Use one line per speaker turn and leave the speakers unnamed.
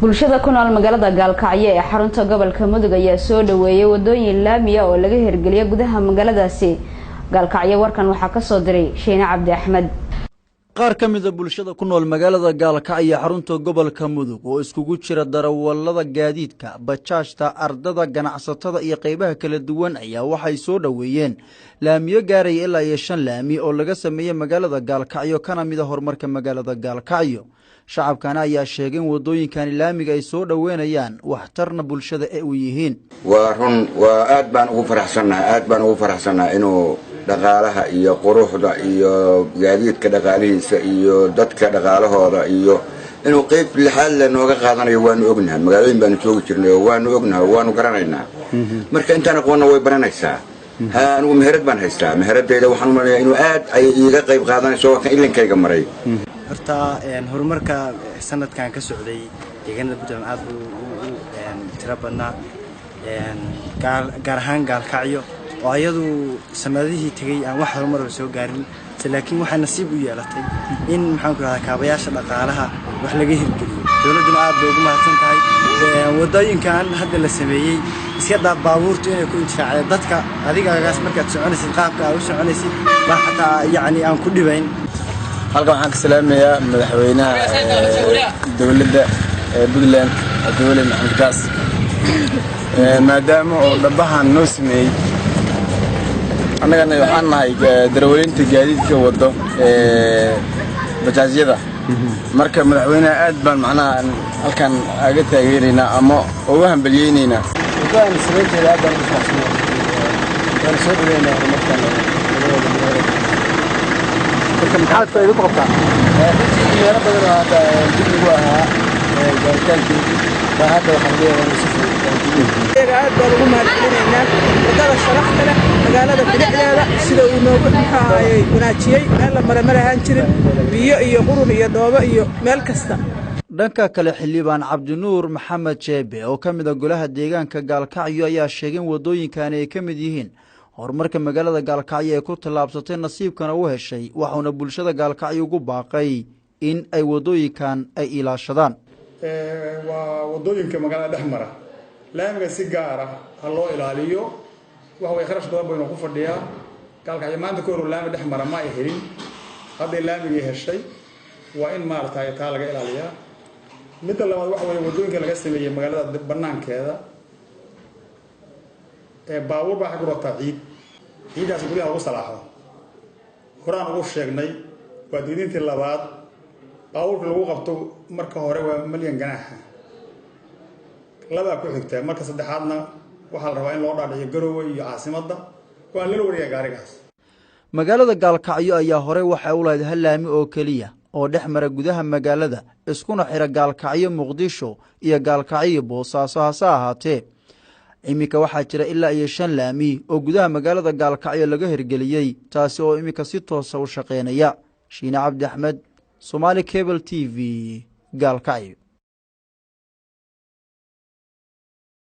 bulshada ku nool magaalada Gaalkacyo ee xarunta gobolka Mudug ayaa soo dhaweeyay wadooyin laamiya oo laga hirgeliyay gudaha magaaladaasi. Gaalkacyo warkan waxa ka soo diray Sheena Cabdi Axmed.
qaar ka mid ah bulshada ku nool magaalada Gaalkacyo xarunta gobolka Mudug oo iskugu jira darawallada gaadiidka, bajaajta, ardada, ganacsatada iyo qaybaha kala duwan ayaa waxay soo dhaweeyeen laamiyo gaaray ilaa 5 laami oo laga sameeyay magaalada Gaalkacyo kana mid ah horumarka magaalada Gaalkacyo. shacabkana ayaa sheegeen wadooyinkan laamiga ay soo dhaweynayaan waxtarna bulshada ay u yihiin.
waa aad baan ugu faraxsanahay inuu dhaqaalaha iyo quruxda iyo gaadiidka dhaqaalihiisa iyo dadka dhaqaalahooda iyo inuu qayb lixaad la nooga qaadanayo waanu ognahay. magaalooyin baanu joogi jirnay oo waanu ognahay waanu garanaynaa. marka intaan aqoonna way baranaysaa. anigu meherad baan haystaa. meheradayda waxaan u maleeyaa inuu aad ay iiga qayb qaadanayso kan ilinkayga maray.
horta horumarka sanadkan ka socday deegaanada Puntland aad u tira badnaa gaar ahaan Gaalkacyo oo ayadu sanadihii tagay aan wax horumar soo gaarin laakiin waxa nasiib u yeelatay in maxaan ku raadkaa kaabayaasha dhaqaalaha wax laga hirgeliyo. dawladuna aad bay ugu mahadsan tahay wadooyinkan hadda la sameeyay iska daa baabuurtu inay ku intifaacdo dadka adigagaas markaad soconaysid qaabka aad u soconaysid baa xataa yani aan ku dhibayn.
halkan waxaan ka salaamayaa madaxweynaha dawladda Puntland Dawlad Maxamed Gaas maadaama oo dhabahan noo sameeyay annagana waxaan nahay darawaliinta gaadiidka wado bajaajyada. marka madaxweynaha aad baan macnaha halkan aga taageeraynaa ama ugu hambalyeynayna
waxaan sameeyay aad baan u faraxsanahay. waan soo dhaweynaa horumarkan maxaad faa'iido ku qabtaa meelo badan oo hadda dib ugu ahaa gaaritaanki hadda waxaan leeyahay
aad baan ugu mahadcelinaynaa wadada sharafta leh magaalada bidixdeeda sida uu noogu wanaajiyay meel la maraan jirin biyo iyo qurun iyo dhoobo iyo meel kasta.
dhanka kale xildhibaan Cabdinuur Maxamed Jeebe oo ka mid ah golaha deegaanka Gaalkacyo ayaa sheegay wadooyinkan ay ka mid yihiin horumarka magaalada Gaalkacyo ee ku talaabsatay nasiibkana u heshay waxaana bulshada Gaalkacyo ugu baaqay in ay wadooyinkan ay ilaashadaan.
waa wadooyinka magaalada dhexmara laamiga si gaar ah ha loo ilaaliyo. waxa way kharash badan baynu ku fadhiyaa. Gaalkacyo maanta ka hor laami dhexmara ma ay helin. hadda laamigii heshay waa in maartay taa laga ilaaliyaa. midda labaad waxa way wadooyinka laga sameeyay magaalada banaankeeda baabuur baa xaq u wataa ciidaas guriga lagu salaaxo. horaan ugu sheegnay waa diidintii labaad baabuurka lagu qabto marka hore waa milyan ganaaxa laba ku xigta marka saddexaadna waxa la rabaa in loo dhaadhiyo Garowe iyo caasimadda waa la wariyaa gaarigaas.
magaalada Gaalkacyo ayaa hore waxa uu leedahay laami oo kaliya oo dhexmara gudaha magaalada iskuna xira Gaalkacyo Muqdisho iyo Gaalkacyo Boosaaso hase ahaatee imika waxaa jira ilaa 5 laami oo gudaha magaalada Gaalkacyo laga hirgeliyay taasi oo imika si toos ah u shaqeynaya. Sheena Cabdi Axmed, Somali Cable TV, Gaalkacyo.